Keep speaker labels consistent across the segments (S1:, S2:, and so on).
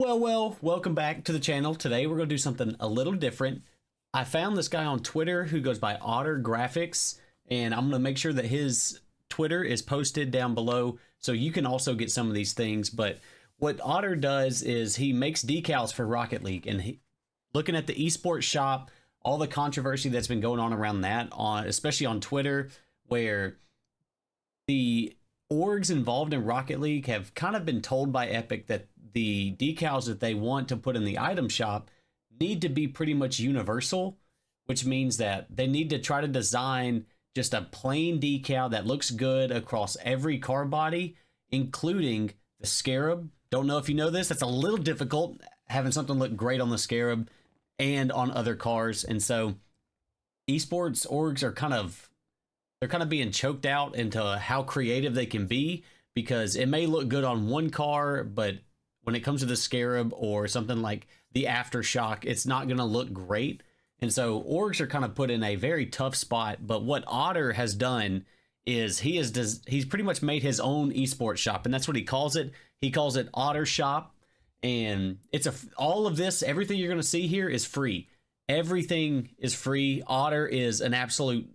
S1: Welcome back to the channel. Today we're going to do something a little different. I found this guy on Twitter who goes by Otter Graphics, and I'm going to make sure that his Twitter is posted down below so you can also get some of these things. But what Otter does is he makes decals for Rocket League, and looking at the esports shop, all the controversy that's been going on around that, especially on Twitter, where the orgs involved in Rocket League have kind of been told by Epic that the decals that they want to put in the item shop need to be pretty much universal, which means that they need to try to design just a plain decal that looks good across every car body, including the Scarab. Don't know if you know this, that's a little difficult, having something look great on the Scarab and on other cars. And so esports orgs are kind of being choked out into how creative they can be, because it may look good on one car, but when it comes to the Scarab or something like the Aftershock, it's not going to look great. And so orgs are kind of put in a very tough spot. But what Otter has done is he's pretty much made his own esports shop, and that's what he calls it. He calls it Otter Shop, and all of this, everything you're going to see here is free. Everything is free. Otter is an absolute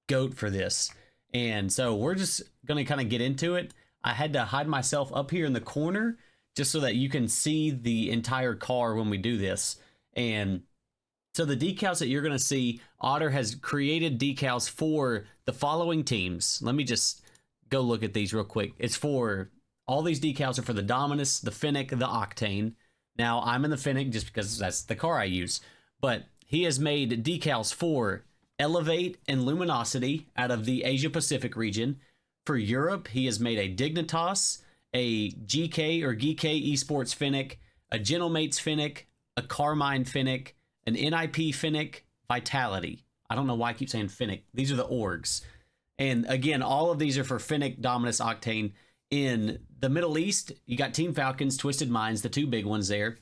S1: goat for this, and so we're just going to kind of get into it. I had to hide myself up here in the corner just so that you can see the entire car when we do this. And so the decals that you're going to see, Otter has created decals for the following teams. Let me just go look at these real quick. It's for all these decals are for the Dominus, the Fennec, the Octane. Now I'm in the Fennec just because that's the car I use, but he has made decals for Elevate and Luminosity out of the Asia Pacific region. For Europe, he has made a Dignitas, a GK or GK Esports Fennec, a Gentlemates Fennec, a Carmine Fennec, an NIP Fennec, Vitality. I don't know why I keep saying Fennec. These are the orgs. And again, all of these are for Fennec, Dominus, Octane. In the Middle East, you got Team Falcons, Twisted Minds, the two big ones there.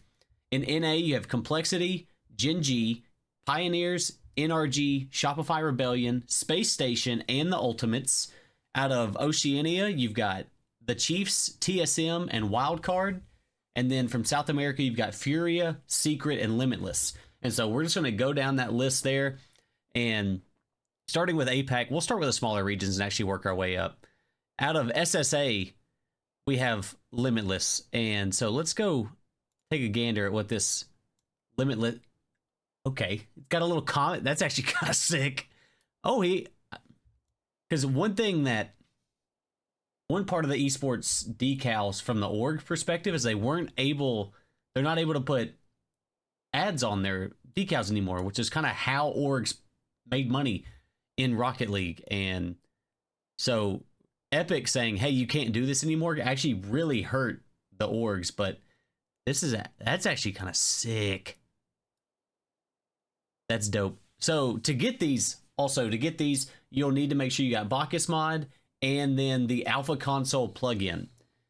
S1: In NA, you have Complexity, Gen G, Pioneers, NRG, Shopify Rebellion, Space Station, and the Ultimates. Out of Oceania, you've got the Chiefs, TSM, and Wildcard. And then from South America, you've got Furia, Secret, and Limitless. And so we're just going to go down that list there. And starting with APAC, we'll start with the smaller regions and actually work our way up. Out of SSA, we have Limitless. And so let's go take a gander at what this Limitless... Okay, it's got a little comment. That's actually kind of sick. Oh, because one part of the esports decals from the org perspective is they're not able to put ads on their decals anymore, which is kind of how orgs made money in Rocket League. And so Epic saying, hey, you can't do this anymore, actually really hurt the orgs. But that's actually kind of sick. That's dope. So to get these, you'll need to make sure you got Bacchus mod and then the Alpha Console plugin.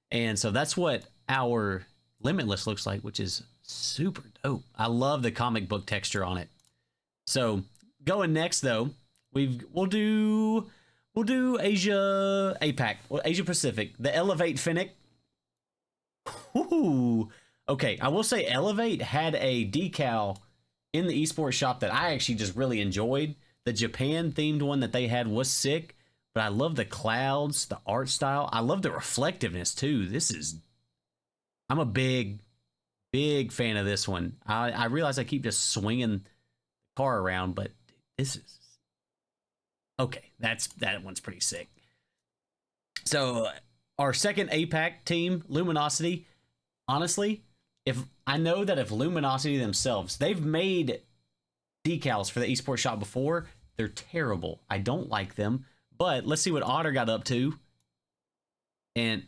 S1: And so that's what our Limitless looks like, which is super dope. I love the comic book texture on it. So going next though, we'll do Asia Pacific, the Elevate Fennec. Ooh. Okay, I will say Elevate had a decal in the esports shop that I actually just really enjoyed. The Japan themed one that they had was sick, but I love the clouds, the art style. I love the reflectiveness too. I'm a big fan of this one. I realize I keep just swinging the car around, but this is okay. That one's pretty sick. So our second APAC team, Luminosity, honestly, if Luminosity themselves, they've made decals for the esports shop before, they're terrible. I don't like them. But let's see what Otter got up to. And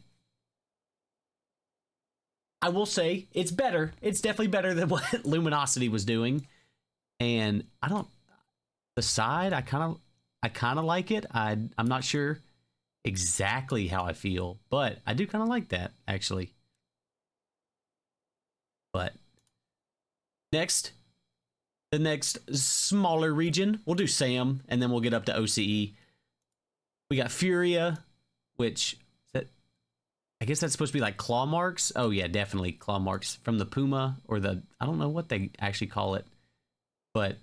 S1: I will say it's better. It's definitely better than what Luminosity was doing. And I kind of like it. I'm not sure exactly how I feel, but I do kind of like that actually. But the next smaller region, we'll do Sam, and then we'll get up to OCE. We got Furia, which I guess that's supposed to be like claw marks. Oh yeah, definitely claw marks from the Puma or the, I don't know what they actually call it, but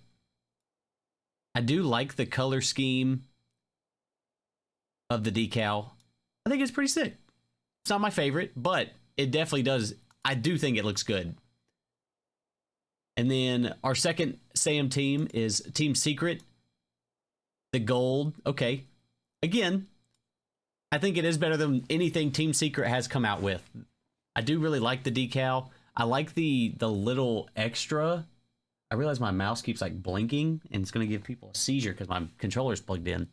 S1: I do like the color scheme of the decal. I think it's pretty sick. It's not my favorite, but it definitely does. I do think it looks good. And then our second Sam team is Team Secret. The gold. Okay. Again, I think it is better than anything Team Secret has come out with. I do really like the decal. I like the little extra. I realize my mouse keeps like blinking and it's going to give people a seizure because my controller's plugged in.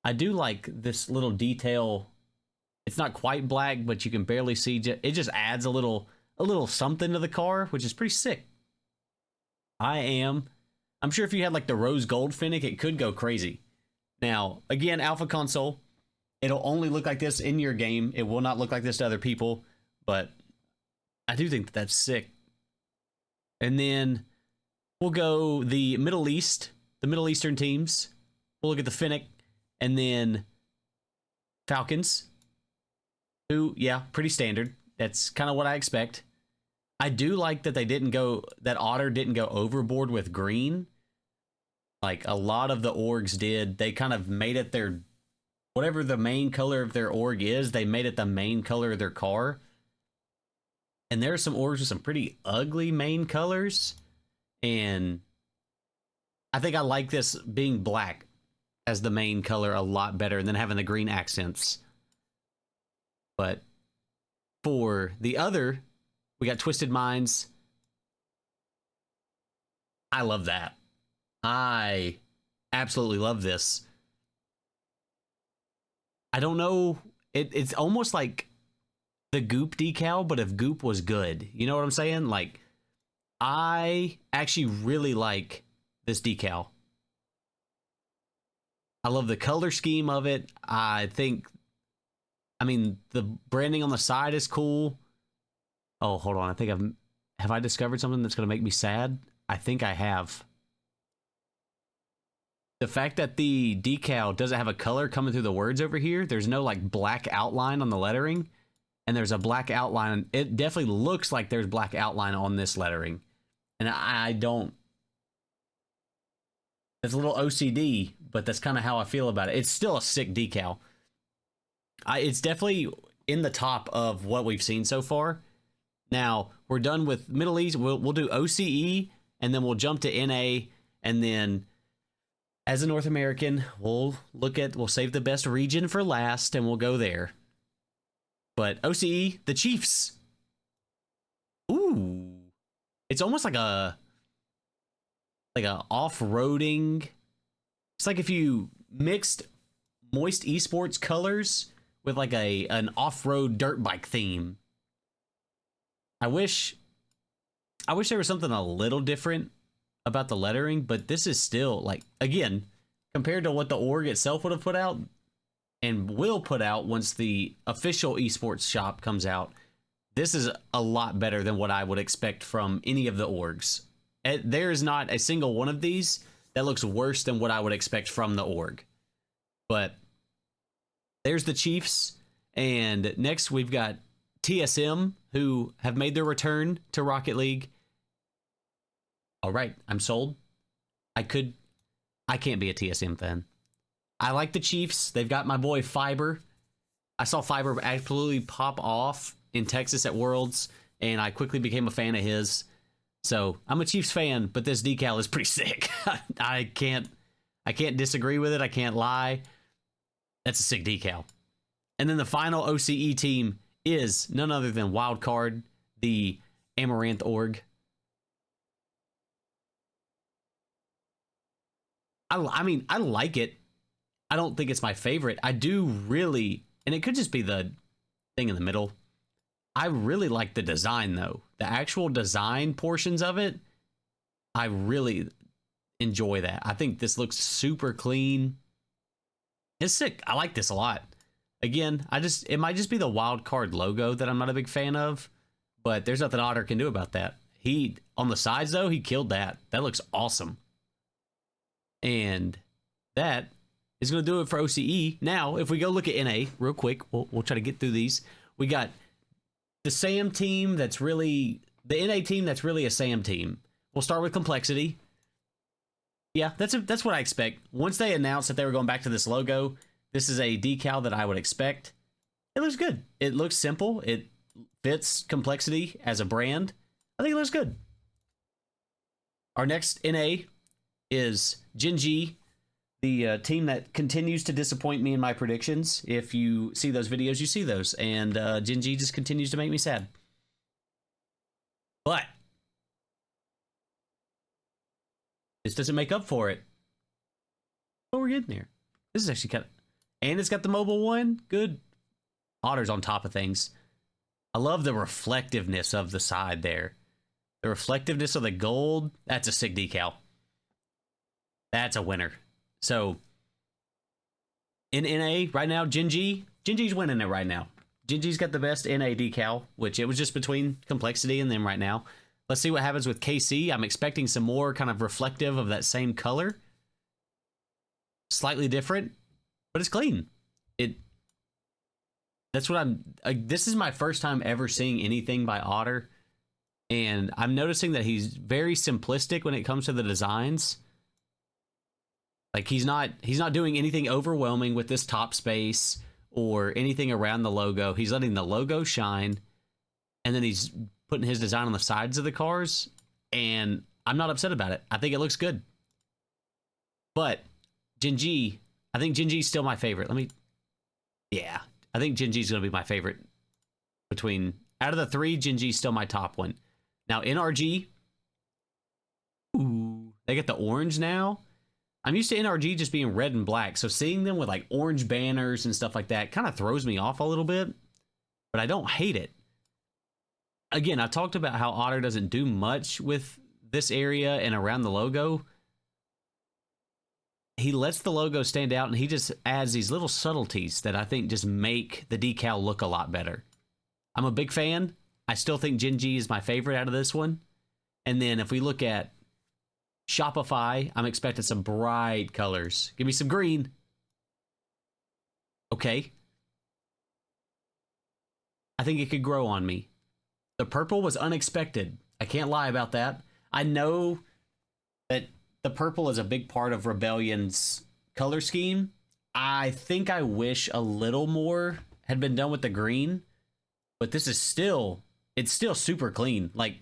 S1: I do like this little detail. It's not quite black, but you can barely see. It just adds a little something to the car, which is pretty sick. I'm sure if you had like the rose gold Fennec, it could go crazy. Now, again, Alpha Console, it'll only look like this in your game. It will not look like this to other people, but I do think that that's sick. And then we'll go the Middle East, the Middle Eastern teams. We'll look at the Fennec, and then Falcons, who, yeah, pretty standard. That's kind of what I expect. I do like that that Otter didn't go overboard with green. Like a lot of the orgs did. They kind of made it their, whatever the main color of their org is, they made it the main color of their car. And there are some orgs with some pretty ugly main colors. And I think I like this being black as the main color a lot better than having the green accents. But for the other, we got Twisted Minds. I love that. I absolutely love this. I don't know. It's almost like the Goop decal, but if Goop was good. You know what I'm saying? Like, I actually really like this decal. I love the color scheme of it. I mean, the branding on the side is cool. Oh, hold on. I think have I discovered something that's going to make me sad? I think I have. The fact that the decal doesn't have a color coming through the words over here, there's no like black outline on the lettering, and there's a black outline. It definitely looks like there's black outline on this lettering. And I don't, it's a little OCD, but that's kind of how I feel about it. It's still a sick decal. It's definitely in the top of what we've seen so far. Now, we're done with Middle East. We'll do OCE, and then we'll jump to NA, and then as a North American, we'll save the best region for last, and we'll go there. But OCE, the Chiefs. Ooh. It's almost like a off-roading. It's like if you mixed Moist Esports colors with like an off-road dirt bike theme. I wish there was something a little different about the lettering, but this is still, like, again, compared to what the org itself would have put out and will put out once the official esports shop comes out, this is a lot better than what I would expect from any of the orgs. There is not a single one of these that looks worse than what I would expect from the org. But there's the Chiefs, and next we've got TSM, who have made their return to Rocket League. All right, I'm sold. I can't be a TSM fan. I like the Chiefs. They've got my boy Fiber. I saw Fiber absolutely pop off in Texas at Worlds, and I quickly became a fan of his. So I'm a Chiefs fan, but this decal is pretty sick. I can't disagree with it. I can't lie. That's a sick decal. And then the final OCE team is none other than Wildcard, the Amaranth org. I mean, I like it. I don't think it's my favorite. I do really, and it could just be the thing in the middle. I really like the design, though. The actual design portions of it, I really enjoy that. I think this looks super clean. It's sick. I like this a lot. Again, it might just be the wild card logo that I'm not a big fan of, but there's nothing Otter can do about that. On the sides, though, he killed that. That looks awesome. And that is going to do it for OCE. Now, if we go look at NA real quick, we'll try to get through these. we got the SAM team that's really the NA team that's really a SAM team. We'll start with complexity. Yeah, that's what I expect. Once they announced that they were going back to this logo, this is a decal that I would expect. It looks good. It looks simple. It fits complexity as a brand. I think it looks good. Our next NA is Gen G, the team that continues to disappoint me in my predictions. If you see those videos, you see those. And Gen G just continues to make me sad. But this doesn't make up for it. But we're getting there. This is actually kind of... And it's got the mobile one. Good. Otter's on top of things. I love the reflectiveness of the side there. The reflectiveness of the gold. That's a sick decal. That's a winner. So, in NA right now, Gen G's winning it right now. Gen G's got the best NA decal, which it was just between complexity and them right now. Let's see what happens with KC. I'm expecting some more kind of reflective of that same color. Slightly different, but it's clean. That's what this is my first time ever seeing anything by Otter. And I'm noticing that he's very simplistic when it comes to the designs. Like he's not doing anything overwhelming with this top space or anything around the logo. He's letting the logo shine, and then he's putting his design on the sides of the cars, and I'm not upset about it. I think it looks good. But Gen G, I think Gen G's still my favorite. Yeah, I think Gen G's going to be my favorite. Out of the three, Gen G's still my top one. Now, NRG, ooh, they get the orange now. I'm used to NRG just being red and black, so seeing them with like orange banners and stuff like that kind of throws me off a little bit, but I don't hate it. Again, I talked about how Otter doesn't do much with this area and around the logo. He lets the logo stand out, and he just adds these little subtleties that I think just make the decal look a lot better. I'm a big fan. I still think Gen G is my favorite out of this one. And then if we look at Shopify, I'm expecting some bright colors. Give me some green. Okay. I think it could grow on me. The purple was unexpected. I can't lie about that. I know that the purple is a big part of Rebellion's color scheme. I think I wish a little more had been done with the green, but this is it's still super clean. Like,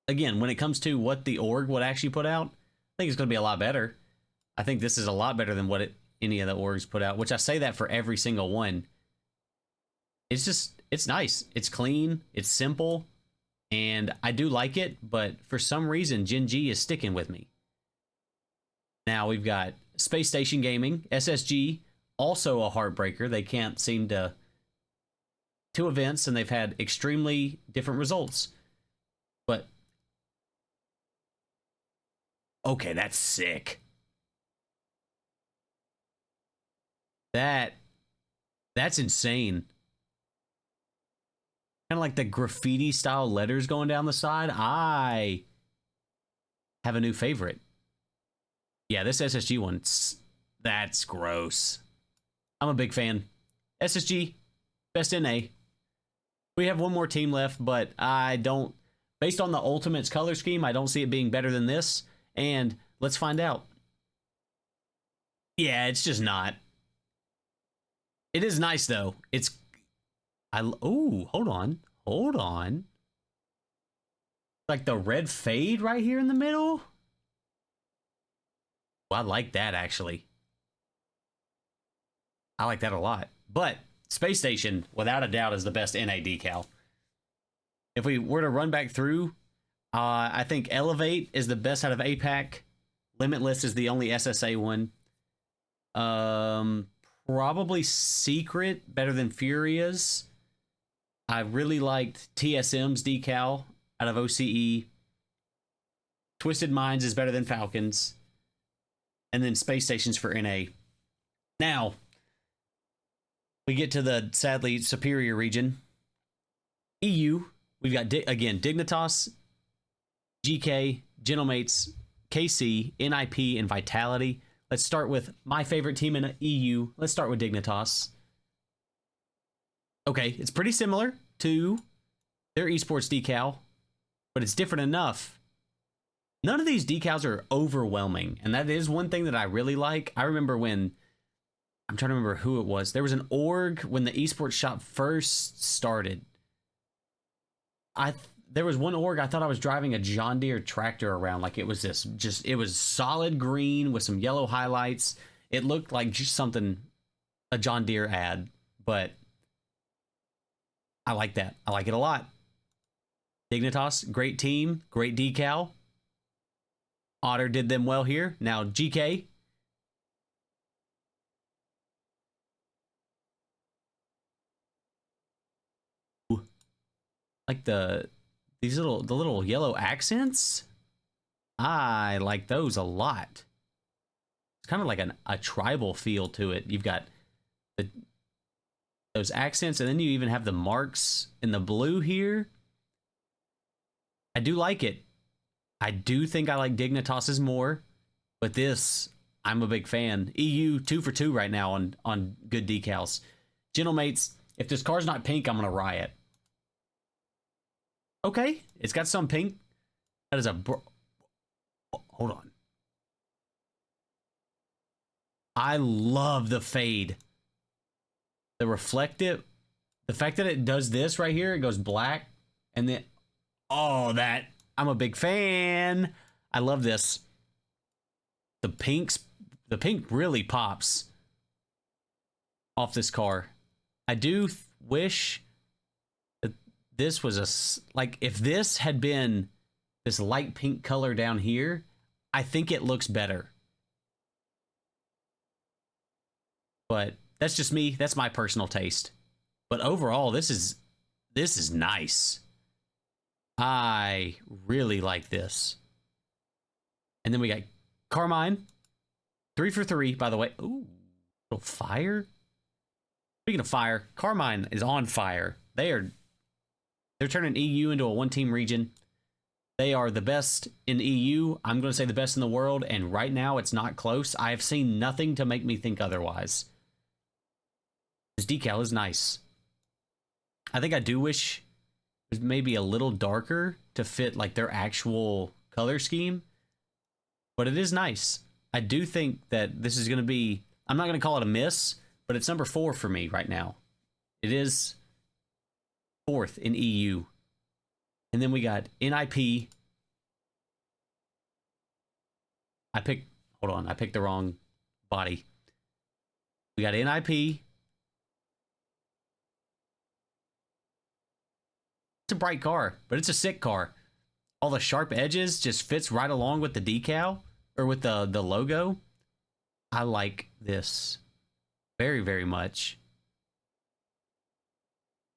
S1: again, when it comes to what the org would actually put out, I think it's going to be a lot better. I think this is a lot better than what any of the orgs put out, which I say that for every single one. It's nice. It's clean. It's simple. And I do like it, but for some reason, Gen G is sticking with me. Now we've got Space Station Gaming, SSG, also a heartbreaker. They can't seem to... 2 events, and they've had extremely different results. But... okay, that's sick. That's insane. Kind of like the graffiti style letters going down the side. I have a new favorite. Yeah, this SSG one, that's gross. I'm a big fan. SSG, best NA. We have one more team left, but I don't, based on the Ultimates color scheme, I don't see it being better than this. And let's find out. Yeah, it's just not. It is nice though. Oh, hold on. Like the red fade right here in the middle. Well, I like that actually. I like that a lot. But Space Station, without a doubt, is the best NA decal. If we were to run back through, I think Elevate is the best out of APAC. Limitless is the only SSA one. Probably Secret better than Furia's. I really liked TSM's decal out of OCE. Twisted Minds is better than Falcons. And then Space Station's for NA. Now, we get to the sadly superior region. EU, we've got, again, Dignitas, GK, Gentlemates, KC, NIP, and Vitality. Let's start with my favorite team in EU. Let's start with Dignitas. Okay, it's pretty similar to their esports decal, but it's different enough. None of these decals are overwhelming, and that is one thing that I really like. I remember when, I'm trying to remember who it was. There was an org when the esports shop first started. There was one org, I thought I was driving a John Deere tractor around, like it was this, just, it was solid green with some yellow highlights. It looked like just something, a John Deere ad, but I like that. I like it a lot. Dignitas, great team, great decal. Otter did them well here. Now GK. Ooh. Like the little yellow accents. I like those a lot. It's kind of like a tribal feel to it. You've got those accents, and then you even have the marks in the blue here. I do like it. I do think I like Dignitas's more, but this, I'm a big fan. EU 2 for 2 right now on good decals. Gentlemates, if this car's not pink, I'm gonna riot. Okay, it's got some pink. That is a hold on. I love the fade. The reflective, the fact that it does this right here, it goes black, and then, oh, that, I'm a big fan. I love this. The pink really pops off this car. I do wish that this was like, if this had been this light pink color down here, I think it looks better. But that's just me. That's my personal taste. But overall, this is nice. I really like this. And then we got Carmine. 3 for 3, by the way. Ooh, little fire. Speaking of fire, Carmine is on fire. They're turning EU into a one-team region. They are the best in EU. I'm going to say the best in the world. And right now, it's not close. I have seen nothing to make me think otherwise. This decal is nice. I think I do wish it was maybe a little darker to fit like their actual color scheme, but it is nice. I do think that this is going to be, I'm not going to call it a miss, but it's number 4 for me right now. It is 4th in EU. And then we got NIP. I picked the wrong body. We got NIP. It's a bright car, but it's a sick car. All the sharp edges just fits right along with the decal, or with the logo. I like this very, very much.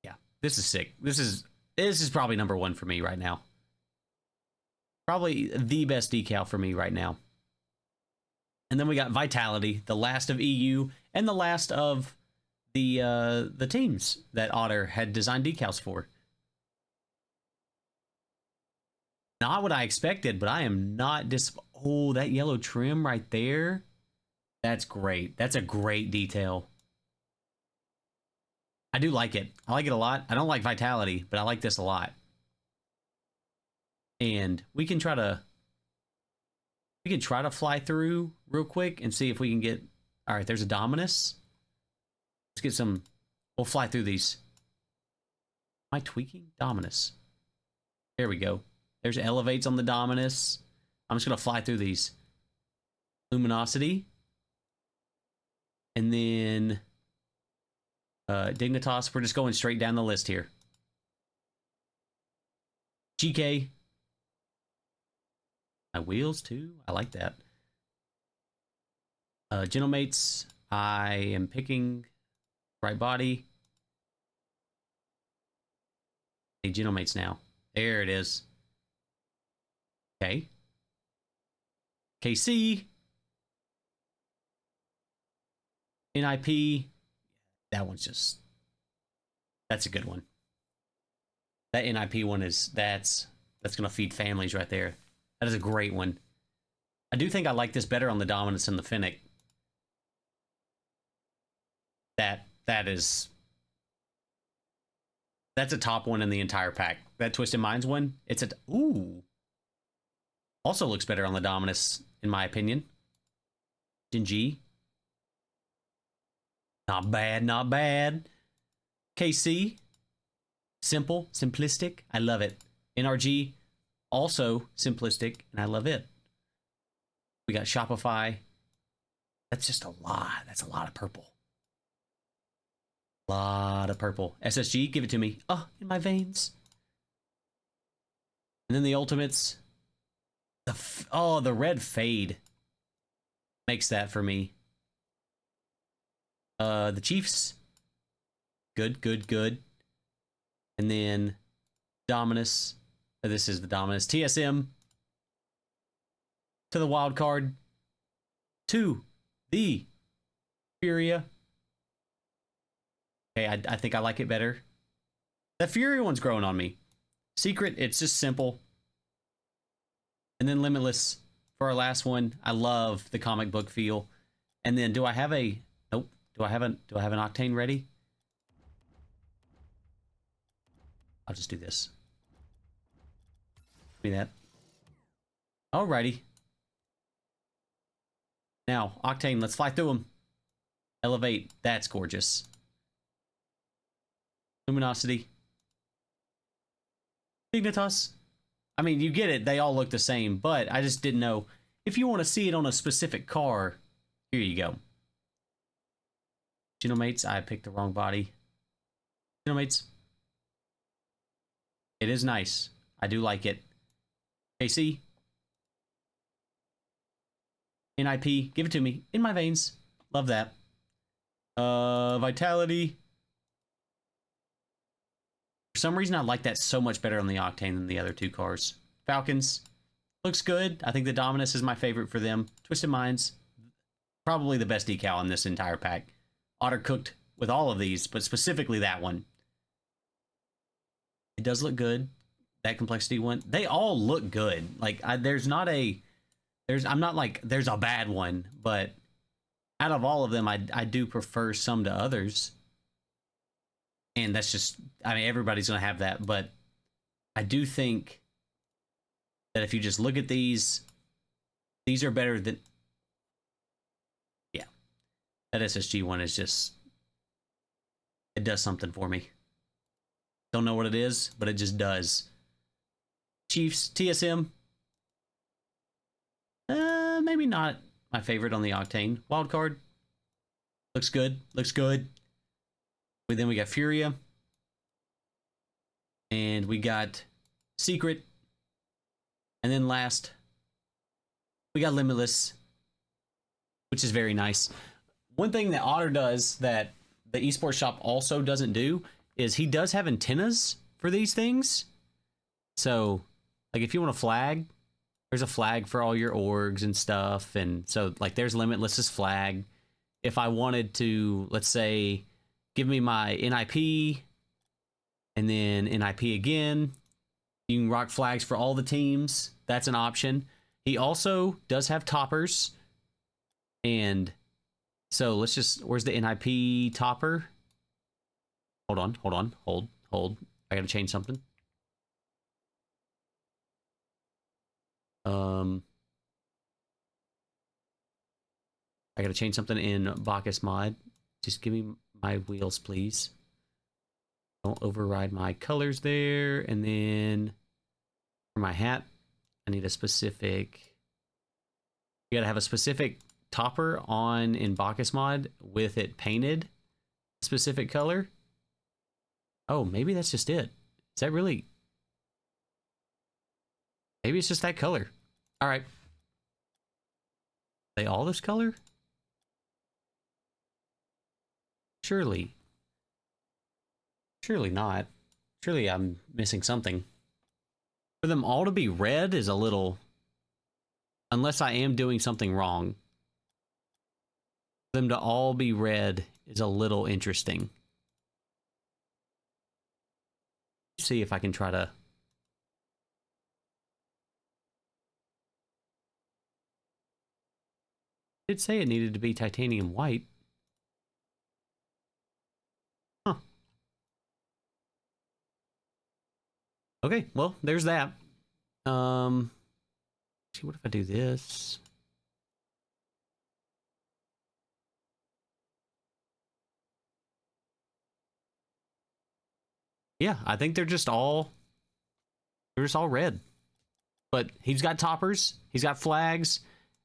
S1: Yeah, this is sick. This is probably number 1 for me right now. Probably the best decal for me right now. And then we got Vitality, the last of EU, and the last of the teams that Otter had designed decals for. Not what I expected, but I am not oh, that yellow trim right there. That's great. That's a great detail. I do like it. I like it a lot. I don't like Vitality, but I like this a lot. And we can try to fly through real quick and see if we can get, all right, there's a Dominus. Let's get some, we'll fly through these. Am I tweaking? Dominus. There we go. There's elevates on the Dominus. I'm just going to fly through these. Luminosity. And then Dignitas. We're just going straight down the list here. GK. My wheels too. I like that. Gentlemates. I am picking right body. Hey, Gentlemates now. There it is. Okay. KC. NIP. That one's just, that's a good one. That NIP one is, that's going to feed families right there. That is a great one. I do think I like this better on the Dominus and the Fennec. That is, That's a top one in the entire pack. That Twisted Minds one, it's a... Ooh. Also looks better on the Dominus, in my opinion. G. Not bad, not bad. KC. Simple, simplistic. I love it. NRG. Also simplistic, and I love it. We got Shopify. That's just a lot. That's a lot of purple. Lot of purple. SSG, give it to me. Oh, in my veins. And then the Ultimates. The red fade makes that for me. The Chiefs. Good, good, good. And then Dominus. This is the Dominus. TSM. To the wild card. To the Furia. Okay, I think I like it better. The Fury one's growing on me. Secret, it's just simple. And then Limitless for our last one. I love the comic book feel. And then do I have a... Nope. Do I have an Octane ready? I'll just do this. Give me that. Alrighty. Now, Octane, let's fly through them. Elevate. That's gorgeous. Luminosity. Dignitas. I mean, you get it. They all look the same, but I just didn't know. If you want to see it on a specific car, here you go. Genomates. I picked the wrong body. Genomates. It is nice. I do like it. KC. NIP. Give it to me. In my veins. Love that. Vitality. For some reason, I like that so much better on the Octane than the other two cars. Falcons. Looks good. I think the Dominus is my favorite for them. Twisted Minds. Probably the best decal in this entire pack. Otter cooked with all of these, but specifically that one. It does look good. That complexity one. They all look good. Like, there's not a... I'm not like, there's a bad one, but out of all of them, I do prefer some to others. And that's just, I mean, everybody's going to have that, but I do think that if you just look at these are better than, yeah. That SSG one is just, it does something for me. Don't know what it is, but it just does. Chiefs, TSM. Maybe not my favorite on the Octane. Wildcard. Looks good. Looks good. But then we got Furia. And we got Secret. And then last, we got Limitless, which is very nice. One thing that Otter does that the esports shop also doesn't do is he does have antennas for these things. So, like if you want a flag, there's a flag for all your orgs and stuff. And so, like, there's Limitless's flag. If I wanted to, let's say, give me my NIP and then NIP again, you can rock flags for all the teams. That's an option. He also does have toppers. And so let's just, where's the NIP topper? Hold on. Hold. I gotta change something. I gotta change something in Bacchus mod. Just give me my wheels, please. Don't override my colors there. And then for my hat, I need a specific... You gotta have a specific topper on in Bacchus mod with it painted specific color. Oh, maybe that's just it. Is that really... Maybe it's just that color. All right. Are they all this color? Surely not. Surely I'm missing something. For them all to be red is a little... Unless I am doing something wrong. For them to all be red is a little interesting. See if I can try to... It did say it needed to be titanium white. Huh. Okay, well, there's that. See, what if I do this? Yeah, I think they're just all red. But he's got toppers, he's got flags,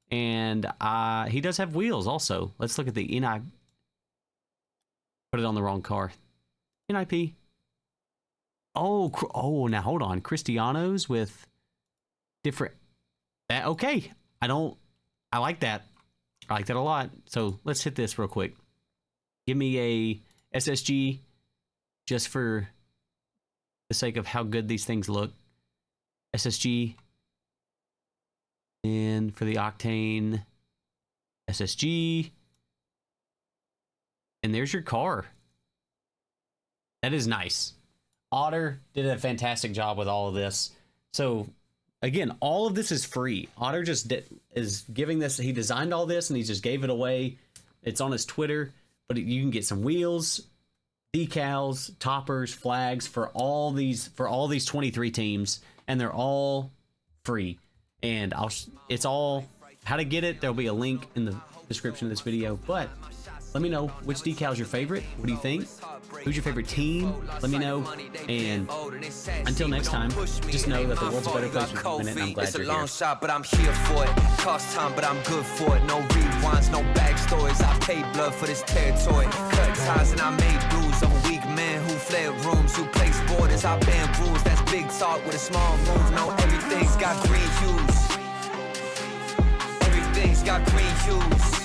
S1: and he does have wheels also. Let's look at the NI. Put it on the wrong car. NIP. Oh, now hold on. Cristianos with different. Okay, I like that. I like that a lot. So let's hit this real quick. Give me a SSG just for the sake of how good these things look. SSG. And for the Octane, SSG. And there's your car. That is nice. Otter did a fantastic job with all of this. So, again, all of this is free. Otter just is giving this. He designed all this and he just gave it away. It's on his Twitter. But you can get some wheels, decals, toppers, flags for all these 23 teams. And they're all free. And it's all how to get it. There'll be a link in the description of this video. But let me know which decal is your favorite. What do you think? Who's your favorite team? Let me know. And until next time, just know that the world's a better place with a minute, and I'm glad you're here. It's a long shot, but I'm here for it. Cost time, but I'm good for it. No rewinds, no backstories. I paid blood for this territory. Cut ties and I made blues. I'm a weak man who fled rooms, who plays borders. I banned rules. That's big talk with a small move. No, everything's got green hues. Everything's got green hues.